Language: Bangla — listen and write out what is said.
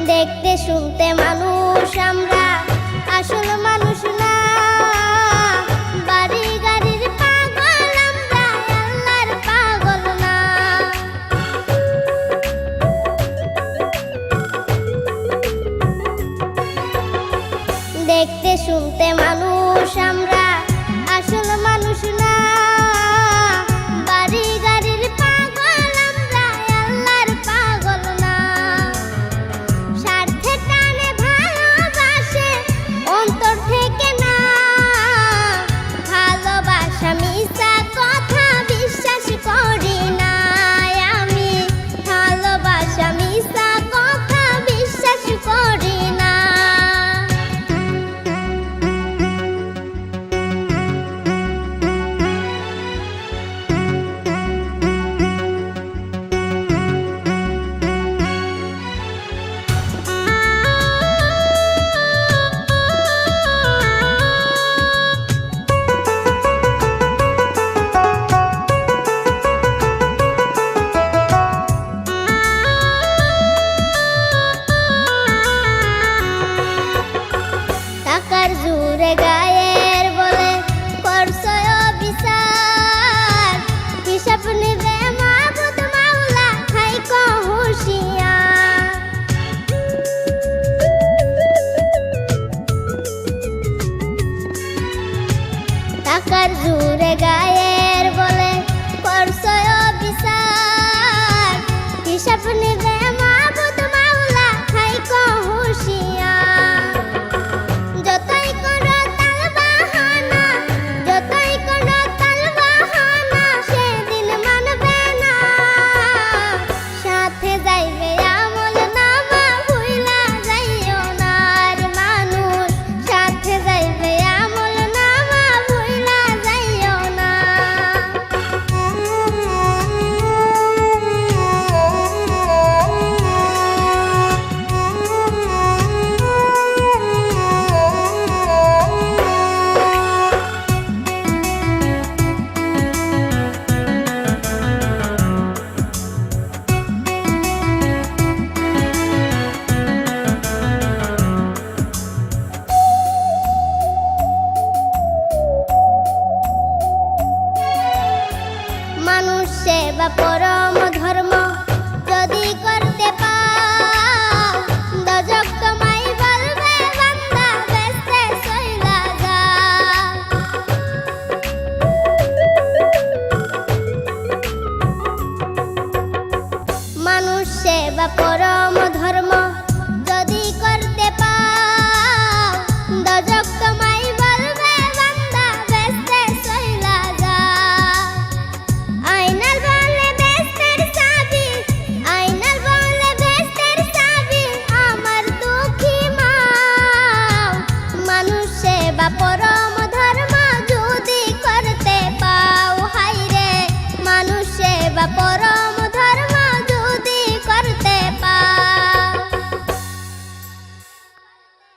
দেখতে শুনতে মানুষ আমরা, আসল মানুষ না। বাড়ি গাড়ির পাগল আমরা, আল্লাহর পাগল না। দেখতে শুনতে মানুষ আমরা, আসল মানুষ না। বাড়ি গাড়ির পাগল আমরা, আল্লাহর পাগল না। স্বার্থে টানে ভালোবাসে অন্তর থেকে না। ভালোবাসা মিছা কথা বিশ্বাস করি না আমি। ভালোবাসা মিছা কথা বিশ্বাস করি না। টাকার জোরে গায়ের বলে করছো বিচার। হিসাব নিবে মাবুদ মাওলা, থাইকো হুঁশিয়ার। টাকার জোরে গায়ের বলে করছো বিচার। হিসাব নিবে মাবুদ মাওলা, থাইকো হুঁশিয়ার। যতই করো তালবাহানা, যতই করো তালবাহানা, সেদিন মানবে না। সাথে যাইবে আমল নামা, ভুইলা যাইও না রে মানুষ। সাথে যাইবে আমল নামা, ভুইলা যাইও না। মানুষ সেবা পরম ধর্ম যদি করতে পাও, দজক তোমায় বলবে বান্দা বেস্তে চইলা যাও। মানুষ সেবা পরম